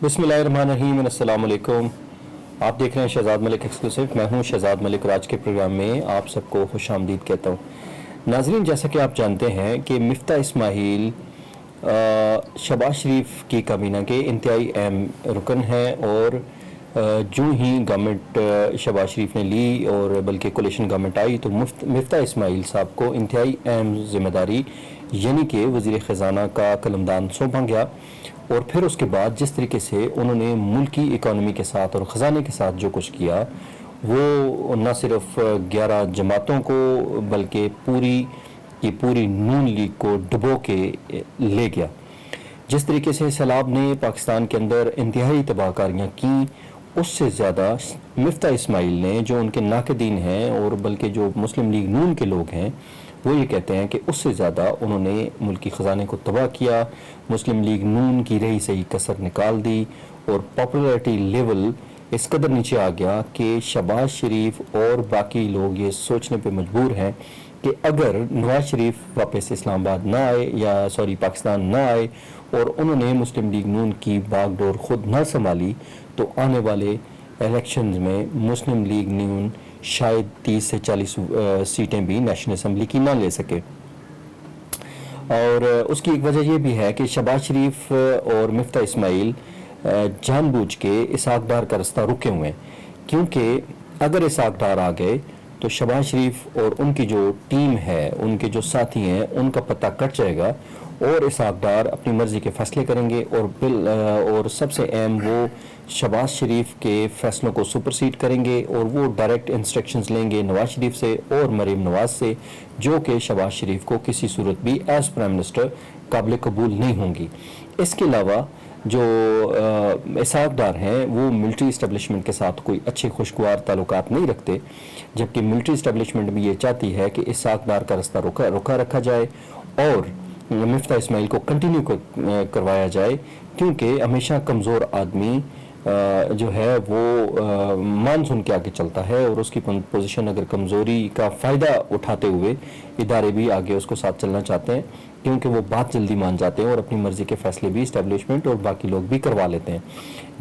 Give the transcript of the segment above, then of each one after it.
बिस्मिल्लाहिर्रहमानिर्रहीम, अस्सलाम वालेकुम। आप देख रहे हैं शहजाद मलिक एक्सक्लूसिव। मैं हूं शहजाद मलिक और आज के प्रोग्राम में आप सबको खुश आमदीद कहता हूं। नाजरीन, जैसा कि आप जानते हैं कि मिफ्ता इस्माइल शहबाज शरीफ की काबीना के इंतहाई अहम रुकन हैं और जो ही गवर्नमेंट शहबाज शरीफ ने ली और बल्कि कोलिशन गवर्नमेंट आई तो मिफ्ता इस्माइल साहब को इंतहाई अहम जिम्मेदारी यानी कि वज़ीर ख़जाना का कलमदान सौंपा गया। और फिर उसके बाद जिस तरीके से उन्होंने मुल्की इकॉनमी के साथ और ख़जाने के साथ जो कुछ किया वो न सिर्फ 11 जमातों को बल्कि पूरी की पूरी नून लीग को डुबो के ले गया। जिस तरीके से सैलाब ने पाकिस्तान के अंदर इंतहाई तबाहकारियाँ की, उससे ज़्यादा मिफ्ता इस्माइल ने, जो उनके नाक़दीन हैं और बल्कि जो मुस्लिम लीग नून के लोग हैं, वो ये कहते हैं कि उससे ज़्यादा उन्होंने मुल्की ख़जाने को तबाह किया, मुस्लिम लीग नून की रही सही कसर निकाल दी और पॉपुलैरिटी लेवल इस कदर नीचे आ गया कि शहबाज शरीफ और बाकी लोग ये सोचने पे मजबूर हैं कि अगर नवाज शरीफ वापस इस्लामाबाद ना आए या पाकिस्तान ना आए और उन्होंने मुस्लिम लीग नून की बागडोर ख़ुद ना संभाली तो आने वाले इलेक्शंस में मुस्लिम लीग नून शायद 30 से 40 सीटें भी नेशनल असम्बली की ना ले सके। और उसकी एक वजह यह भी है कि शहबाज शरीफ और मिफ्ता इस्माइल जानबूझ के इसहाक डार का रास्ता रुके हुए हैं, क्योंकि अगर इसहाक डार आ गए तो शहबाज शरीफ और उनकी जो टीम है, उनके जो साथी हैं, उनका पत्ता कट जाएगा और इसहाक डार अपनी मर्ज़ी के फ़ैसले करेंगे और सबसे अहम वो शहबाज शरीफ के फ़ैसलों को सुपरसीड करेंगे और वो डायरेक्ट इंस्ट्रक्शंस लेंगे नवाज शरीफ से और मरीम नवाज से, जो कि शहबाज शरीफ को किसी सूरत भी एज प्राइम मिनिस्टर काबिल कबूल नहीं होंगी। इसके अलावा जो इसहाक डार हैं वो मिलिट्री इस्टेब्लिशमेंट के साथ कोई अच्छे खुशगवार ताल्लुकात नहीं रखते, जबकि मिलिट्री इस्टेब्लिशमेंट भी ये चाहती है कि इसहाक डार का रास्ता रुका रखा जाए और मिफ्ता इस्माइल को कंटिन्यू करवाया जाए, क्योंकि हमेशा कमज़ोर आदमी जो है वो मानसून के आगे चलता है और उसकी पोजीशन अगर कमज़ोरी का फ़ायदा उठाते हुए इदारे भी आगे उसको साथ चलना चाहते हैं, क्योंकि वो बात जल्दी मान जाते हैं और अपनी मर्ज़ी के फ़ैसले भी इस्टेब्लिशमेंट और बाकी लोग भी करवा लेते हैं।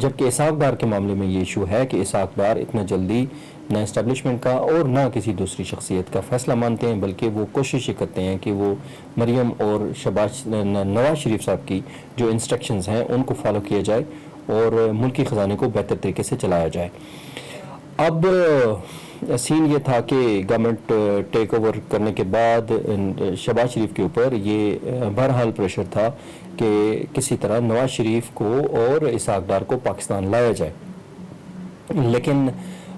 जबकि इसहाक डार के मामले में ये इशू है कि इसहाक डार इतना जल्दी ना इस्टेब्लिशमेंट का और ना किसी दूसरी शख्सियत का फ़ैसला मानते हैं, बल्कि वो कोशिश ये करते हैं कि वो मरियम और नवाज शरीफ साहब की जो इंस्ट्रक्शंस हैं उनको फॉलो किया जाए और मुल्की ख़जाने को बेहतर तरीके से चलाया जाए। अब सीन ये था कि गवर्नमेंट टेक ओवर करने के बाद शहबाज शरीफ के ऊपर ये बहरहाल प्रेशर था कि किसी तरह नवाज शरीफ को और इसहाक डार को पाकिस्तान लाया जाए। लेकिन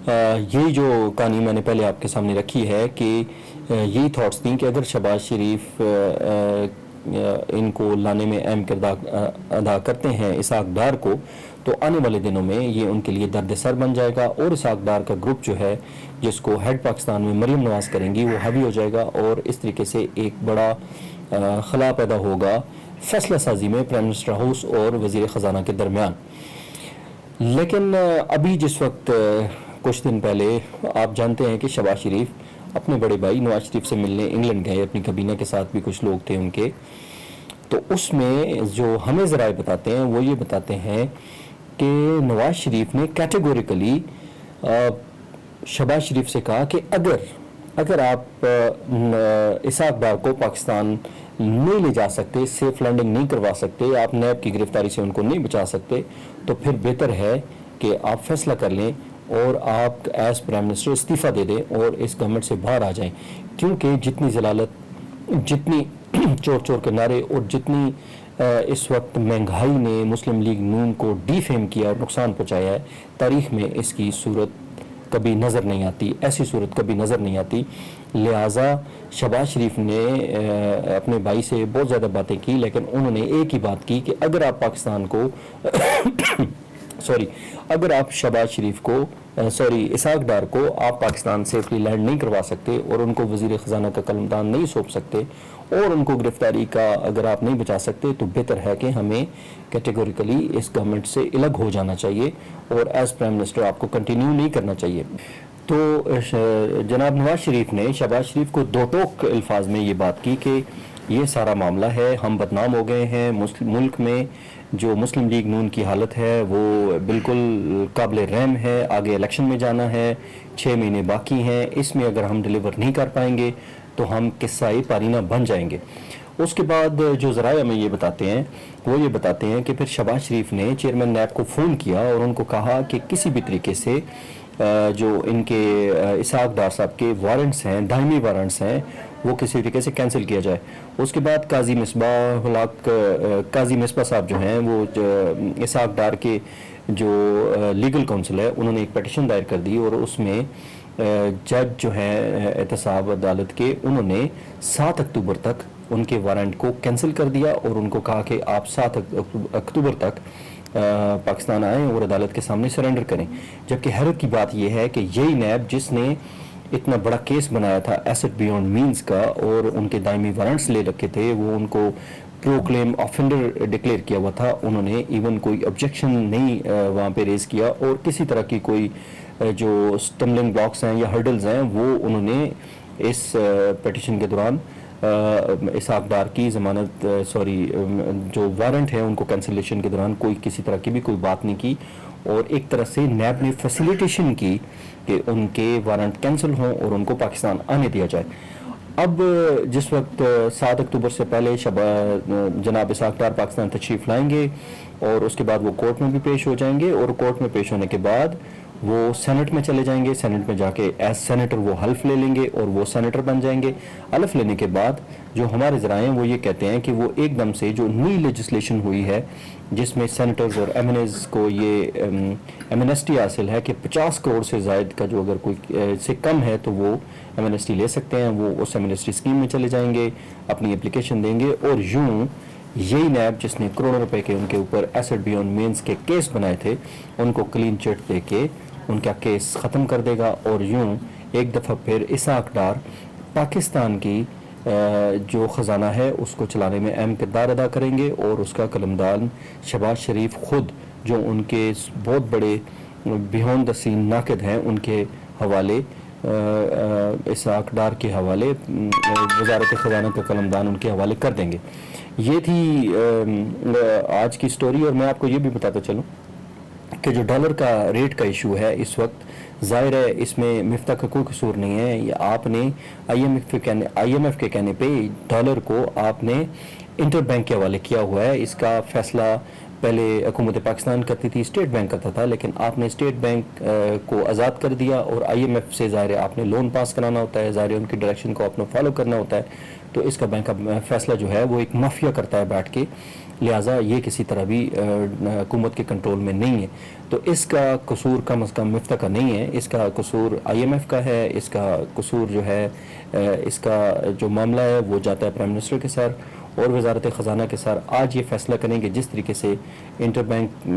यही जो कहानी मैंने पहले आपके सामने रखी है कि यही थॉट्स थी कि अगर शहबाज शरीफ इनको लाने में अहम किरदार अदा करते हैं इसहाक डार को, तो आने वाले दिनों में ये उनके लिए दर्द सर बन जाएगा और इसहाक डार का ग्रुप जो है जिसको हेड पाकिस्तान में मरीम नवाज करेंगी वो हावी हो जाएगा और इस तरीके से एक बड़ा खला पैदा होगा फैसला साजी में प्राइम मिनिस्टर हाउस और वज़ीर ख़जाना के दरमियान। लेकिन अभी जिस वक्त कुछ दिन पहले आप जानते हैं कि शहबाज शरीफ अपने बड़े भाई नवाज शरीफ से मिलने इंग्लैंड गए, अपनी काबीना के साथ भी कुछ लोग थे उनके, तो उसमें जो हमें ज़राए बताते हैं वो ये बताते हैं कि नवाज शरीफ ने कैटेगोरिकली शहबाज शरीफ से कहा कि अगर आप इसहाक डार को पाकिस्तान नहीं ले जा सकते, सेफ लैंडिंग नहीं करवा सकते, आप नैब की गिरफ्तारी से उनको नहीं बचा सकते, तो फिर बेहतर है कि आप फैसला कर लें और आप एज प्राइम मिनिस्टर इस्तीफ़ा दे दें और इस गवर्नमेंट से बाहर आ जाएं, क्योंकि जितनी जलालत, जितनी चोर चोर के नारे और जितनी इस वक्त महंगाई ने मुस्लिम लीग नून को डीफेम किया और नुकसान पहुंचाया है, तारीख़ में इसकी सूरत कभी नज़र नहीं आती, ऐसी सूरत कभी नज़र नहीं आती। लिहाजा शहबाज शरीफ ने अपने भाई से बहुत ज़्यादा बातें की, लेकिन उन्होंने एक ही बात की कि अगर आप पाकिस्तान को अगर आप शहबाज शरीफ को इसहाक डार को आप पाकिस्तान सेफली लैंड नहीं करवा सकते और उनको वज़ीर ख़जाना का कलमदान नहीं सौंप सकते और उनको गिरफ्तारी का अगर आप नहीं बचा सकते, तो बेहतर है कि हमें कैटेगोरिकली इस गवर्नमेंट से अलग हो जाना चाहिए और एज प्राइम मिनिस्टर आपको कंटिन्यू नहीं करना चाहिए। तो जनाब नवाज शरीफ ने शहबाज शरीफ को दो टोक अल्फाज में ये बात की कि ये सारा मामला है, हम बदनाम हो गए हैं, मुल्क में جو مسلم لیگ نون کی حالت ہے وہ بالکل قابل رحم ہے. آگے الیکشن میں جانا ہے, 6 مہینے باقی ہیں, اس میں اگر ہم ڈیلیور نہیں کر پائیں گے تو ہم قصہ پارینہ بن جائیں گے. اس کے بعد جو ذرائع ہمیں یہ بتاتے ہیں وہ یہ بتاتے ہیں کہ پھر شہباز شریف نے چیئرمین نیب کو فون کیا اور ان کو کہا کہ کسی بھی طریقے سے جو ان کے اسحاق ڈار صاحب کے وارنٹس ہیں, دائمی وارنٹس ہیں, وہ کسی طریقے سے کینسل کیا جائے. اس کے بعد قاضی مصباح صاحب جو ہیں وہ اسحاق ڈار کے جو لیگل کونسل ہے انہوں نے ایک پیٹیشن دائر کر دی, اور اس میں جج جو ہیں احتساب عدالت کے, انہوں نے 7 اکتوبر تک ان کے وارنٹ کو کینسل کر دیا اور ان کو کہا کہ آپ 7 اکتوبر تک پاکستان آئیں اور عدالت کے سامنے سرنڈر کریں. جبکہ حیرت کی بات یہ ہے کہ یہی نیب جس نے اتنا بڑا کیس بنایا تھا ایسٹ بیونڈ مینز کا اور ان کے دائمی وارنٹس لے رکھے تھے, وہ ان کو پرو کلیم آفینڈر ڈکلیئر کیا ہوا تھا, انہوں نے ایون کوئی آبجیکشن نہیں وہاں پہ ریز کیا, اور کسی طرح کی کوئی جو سٹمبلنگ بلاکس ہیں یا ہرڈلز ہیں وہ انہوں نے اس پیٹیشن کے دوران اسحاق ڈار کی ضمانت جو وارنٹ ہے ان کو کینسلیشن کے دوران کوئی کسی طرح کی بھی کوئی بات نہیں کی, اور ایک طرح سے نیب نے فیسیلیٹیشن کی کہ ان کے وارنٹ کینسل ہوں اور ان کو پاکستان آنے دیا جائے. اب جس وقت 7 اکتوبر سے پہلے جناب اسحاق ڈار پاکستان تشریف لائیں گے اور اس کے بعد وہ کورٹ میں بھی پیش ہو جائیں گے, اور کورٹ میں پیش ہونے کے بعد وہ سینٹ میں چلے جائیں گے, سینٹ میں جا کے ایز سینیٹر وہ حلف لے لیں گے اور وہ سینیٹر بن جائیں گے. حلف لینے کے بعد جو ہمارے ذرائع ہیں وہ یہ کہتے ہیں کہ وہ ایک دم سے جو نئی لیجسلیشن ہوئی ہے جس میں سینیٹرز اور ایم این ایز کو یہ ایمنیسٹی حاصل ہے کہ 50 کروڑ سے زائد کا جو اگر کوئی سے کم ہے تو وہ ایمنیسٹی لے سکتے ہیں, وہ اس ایمنیسٹی اسکیم میں چلے جائیں گے, اپنی اپلیکیشن دیں گے, اور یوں یہی نیب جس نے کروڑوں روپے کے ان کے اوپر ایسٹ بیونڈ مینز کے کیس بنائے تھے ان کو کلین چٹ دے کے ان کا کیس ختم کر دے گا, اور یوں ایک دفعہ پھر اسحاق ڈار پاکستان کی جو خزانہ ہے اس کو چلانے میں اہم کردار ادا کریں گے, اور اس کا قلمدان شہباز شریف خود جو ان کے بہت بڑے بیہونڈ دا سین ناقد ہیں ان کے حوالے اسحاق ڈار کے حوالے وزارت خزانہ کا قلمدان ان کے حوالے کر دیں گے. یہ تھی آج کی سٹوری, اور میں آپ کو یہ بھی بتاتا چلوں کہ جو ڈالر کا ریٹ کا ایشو ہے اس وقت, ظاہر ہے اس میں مفتاح کا کوئی قصور نہیں ہے, یا آپ نے آئی ایم ایف کے کہنے پہ ڈالر کو آپ نے انٹر بینک کے حوالے کیا ہوا ہے. اس کا فیصلہ پہلے حکومت پاکستان کرتی تھی, اسٹیٹ بینک کرتا تھا, لیکن آپ نے اسٹیٹ بینک کو آزاد کر دیا, اور آئی ایم ایف سے ظاہر ہے آپ نے لون پاس کرانا ہوتا ہے, ظاہر ہے ان کی ڈائریکشن کو آپ نے فالو کرنا ہوتا ہے, تو اس کا بینک کا فیصلہ جو ہے وہ ایک مافیا کرتا ہے بیٹھ کے, لہٰذا یہ کسی طرح بھی حکومت کے کنٹرول میں نہیں ہے. تو اس کا قصور کم از کم مفتاح کا نہیں ہے, اس کا قصور آئی ایم ایف کا ہے, اس کا قصور جو ہے اس کا جو معاملہ ہے وہ جاتا ہے پرائم منسٹر کے سر اور وزارت خزانہ کے سر. آج یہ فیصلہ کریں گے جس طریقے سے انٹر بینک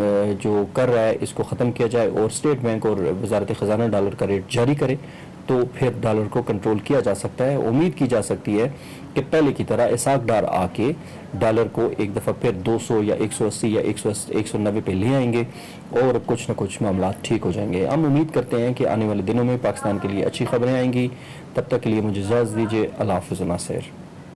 جو کر رہا ہے اس کو ختم کیا جائے اور اسٹیٹ بینک اور وزارت خزانہ ڈالر کا ریٹ جاری کرے, تو پھر ڈالر کو کنٹرول کیا جا سکتا ہے. امید کی جا سکتی ہے کہ پہلے کی طرح اسحاق ڈار آ کے ڈالر کو ایک دفعہ پھر 200 یا 180 یا 190 پہ لے آئیں گے اور کچھ نہ کچھ معاملات ٹھیک ہو جائیں گے. ہم امید کرتے ہیں کہ آنے والے دنوں میں پاکستان کے لیے اچھی خبریں آئیں گی. تب تک کے لیے مجھے اجازت دیجیے. اللہ حافظ. ناصر.